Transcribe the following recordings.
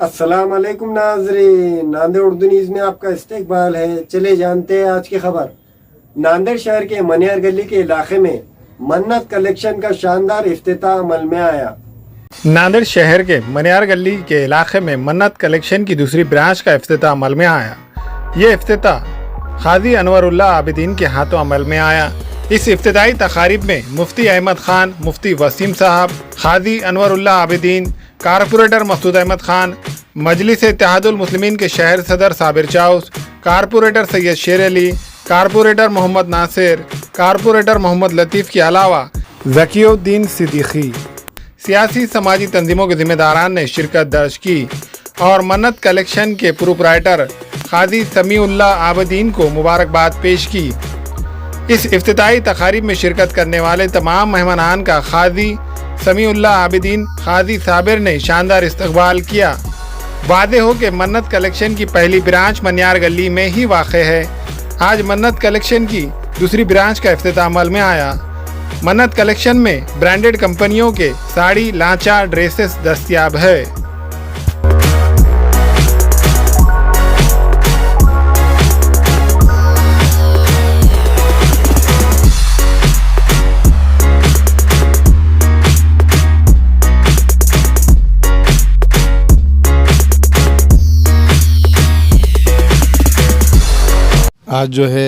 अस्सलाम वालेकुम नाज़रीन, नांदेड़ उर्दू न्यूज़ में आपका इस्तकबाल है। चले जानते हैं आज की खबर। नांदेड़ शहर के मनियार गली के इलाके में मन्नत कलेक्शन का शानदार इफ्तिताह अमल में आया। नांदेड़ शहर के मनियार गली के इलाके में मन्नत कलेक्शन की दूसरी ब्रांच का इफ्तिताह अमल में आया। ये इफ्तिताह खाजी अनवरुल्लाह आबिदीन के हाथों अमल में आया। इस इफ्तिताही तकारीब में मुफ्ती अहमद खान, मुफ्ती वसीम साहब, खाजी अनवरुल्लाह आबिदीन, कारपोरेटर मसूद अहमद खान, मजलिस इत्तेहादुल मुस्लिमीन के शहर सदर साबिर चाउस, कारपोरेटर सैयद शेर अली, कारपोरेटर मोहम्मद नासिर, कारपोरेटर मोहम्मद लतीफ़ के अलावा ज़कीउद्दीन सिद्दीकी, सियासी समाजी तंजीमों के ज़िम्मेदारान ने शिरकत दर्ज की और मन्नत कलेक्शन के प्रोप्राइटर खाजी समीउल्लाह आबिदीन को मुबारकबाद पेश की। इस इफ्तिताही तकारीब में शिरकत करने वाले तमाम मेहमानान का खाजी समीउल्लाह आबिदीन खाजी साबिर ने शानदार इस्तकबाल किया। वादे हो कि मन्नत कलेक्शन की पहली ब्रांच मनियार गली में ही वाक़ है। आज मन्नत कलेक्शन की दूसरी ब्रांच का इफ्तिताह अमल में आया। मन्नत कलेक्शन में ब्रांडेड कंपनियों के साड़ी, लांचा, ड्रेसेस दस्तयाब है। आज जो है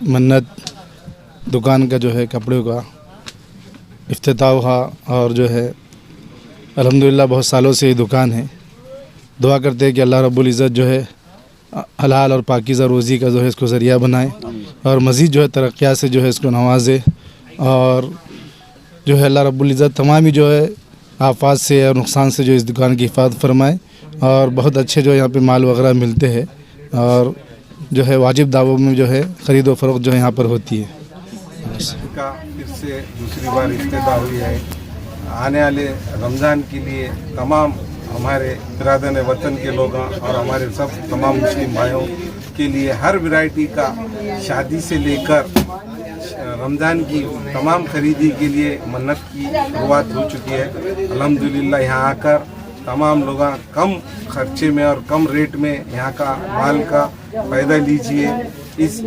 मन्नत दुकान का जो है कपड़ों का इफ्तिताह हुआ और जो है अल्हम्दुलिल्लाह बहुत सालों से ये दुकान है। दुआ करते हैं कि अल्लाह रब्बुल इज़्ज़त जो है हलाल और पाकीज़ा रोज़ी का जो है इसको ज़रिया बनाए और मज़ीद जो है तरक्यात से जो है इसको नवाजे और जो है अल्लाह रब्बुल इज़्ज़त तमाम ही जो है आफात से और नुकसान से जो इस दुकान की हिफाजत फरमाए और बहुत अच्छे जो यहाँ पे माल वगैरह मिलते हैं और जो है वाजिब दावों में जो है ख़रीद व फ़रोख्त जो है यहाँ पर होती है। का फिर से दूसरी बार इफ्तिताह हुई है। आने वाले रमज़ान के लिए तमाम हमारे बिरादर वतन के लोग और हमारे सब तमाम मुस्लिम भाइयों के लिए हर वैरायटी का शादी से लेकर रमज़ान की तमाम खरीदी के लिए मन्नत की शुरुआत हो चुकी है। अल्हम्दुलिल्लाह यहाँ आकर तमाम लोग कम खर्चे में और कम रेट में यहाँ का माल का फ़ायदा लीजिए। इस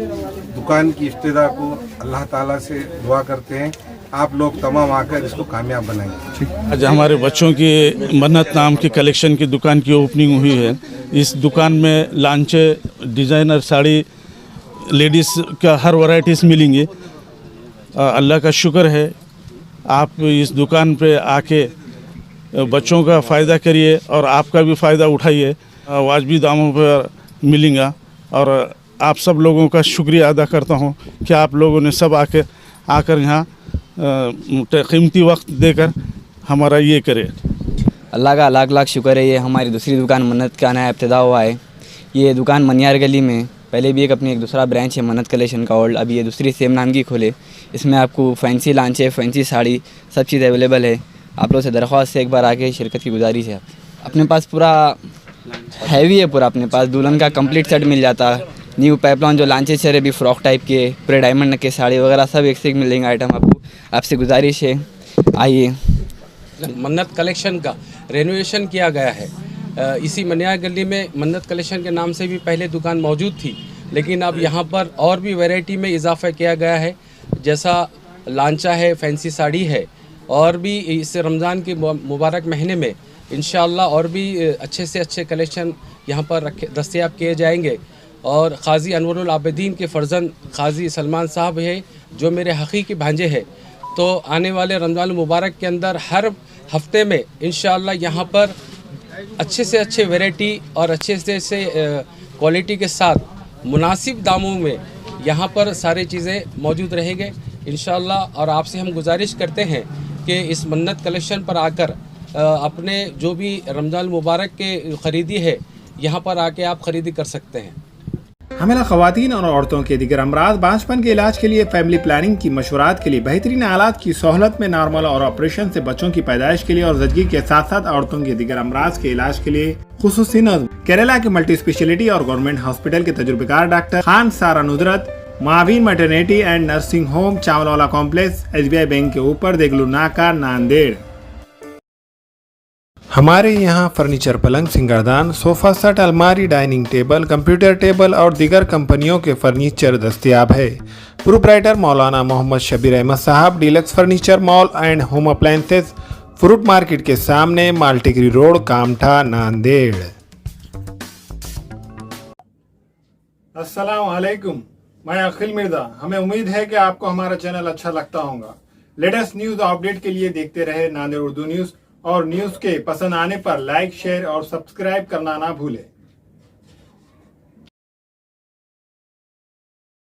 दुकान की इफ्तिताह को अल्लाह ताला से दुआ करते हैं आप लोग तमाम आकर इसको कामयाब बनाएंगे। आज हमारे बच्चों की मन्नत नाम की कलेक्शन की दुकान की ओपनिंग हुई है। इस दुकान में लांचे, डिज़ाइनर साड़ी, लेडीज़ का हर वैरायटीज़ मिलेंगी। अल्लाह का शुक्र है आप इस दुकान पे आके बच्चों का फ़ायदा करिए और आपका भी फ़ायदा उठाइए। वाजबी दामों पर मिलेगा और आप सब लोगों का शुक्रिया अदा करता हूँ कि आप लोगों ने सब आकर यहाँ कीमती वक्त देकर हमारा ये करे। अल्लाह का लाख लाख शुक्र है। ये हमारी दूसरी दुकान मन्नत का नया इब्तिदा हुआ है। ये दुकान मनियार गली में पहले भी एक दूसरा ब्रांच है मन्नत कलेक्शन का ओल्ड, अभी ये दूसरी सेम नाम की खोले। इसमें आपको फैंसी लांचे, फैंसी साड़ी सब चीज़ अवेलेबल है। आप लोगों से दरख्वास्त है एक बार आके शिरकत की गुजारिश है। अपने पास पूरा हैवी है, पूरा अपने पास दुल्हन का कंप्लीट सेट मिल जाता है। न्यू पाइपलाइन जो लांचे चेहरे भी फ्रॉक टाइप के, पूरे डायमंड के साड़ी वगैरह सब एक से एक मिलेंगे आइटम आपको। आपसे गुजारिश है आइए। मन्नत कलेक्शन का रेनोवेशन किया गया है। इसी मनियार गली में मन्नत कलेक्शन के नाम से भी पहले दुकान मौजूद थी, लेकिन अब यहाँ पर और भी वैरायटी में इजाफा किया गया है। जैसा लांचा है, फैंसी साड़ी है और भी इस रमज़ान के मुबारक महीने में इंशाअल्लाह और भी अच्छे से अच्छे कलेक्शन यहाँ पर दस्तयाब किए जाएंगे। और खाजी अनवरुल आबिदीन के फ़र्जंद खाजी सलमान साहब है जो मेरे हकीकी भांजे हैं। तो आने वाले रमज़ान मुबारक के अंदर हर हफ्ते में इंशाअल्लाह यहाँ पर अच्छे से अच्छे वैरायटी और अच्छे से क्वालिटी के साथ मुनासिब दामों में यहाँ पर सारी चीज़ें मौजूद रहेंगे इंशाअल्लाह। और आपसे हम गुजारिश करते हैं कि इस मन्नत कलेक्शन पर आकर अपने जो भी रमज़ान मुबारक के ख़रीदी है यहाँ पर आके आप ख़रीदी कर सकते हैं। हमें ख़वातीन और औरतों के दिगर अमराज बांझपन के इलाज के लिए फैमिली प्लानिंग की मशवरात के लिए बेहतरीन आलात की सहूलत में नॉर्मल और ऑपरेशन से बच्चों की पैदाइश के लिए और ज़चगी के साथ साथ औरतों के दिगर अमराज के इलाज के लिए खुसूसी नज़्म केरला के मल्टी स्पेशलिटी और गवर्नमेंट हॉस्पिटल के तजुर्बेकार डॉक्टर खान सारा नुदरत मावीन maternity and nursing home, Chawalwala complex, SBI bank के ऊपर, देगलू नाका, नांदेड़। हमारे यहाँ फर्नीचर, पलंग, सिंगारदान, सोफ़ा सेट, अलमारी, डाइनिंग टेबल, कंप्यूटर टेबल और दीगर कंपनियों के फर्नीचर दस्तयाब है। प्रोप्राइटर मौलाना मोहम्मद शबीर अहमद साहब, deluxe furniture mall and home appliances, fruit market के सामने, माल्टीगिरी रोड, कामठा, नांदेड़। अस्सलाम वालेकुम, मैं अखिल मिर्जा। हमें उम्मीद है कि आपको हमारा चैनल अच्छा लगता होगा। लेटेस्ट न्यूज़ अपडेट के लिए देखते रहे नांदेड़ उर्दू न्यूज़, और न्यूज़ के पसंद आने पर लाइक, शेयर और सब्सक्राइब करना ना भूलें।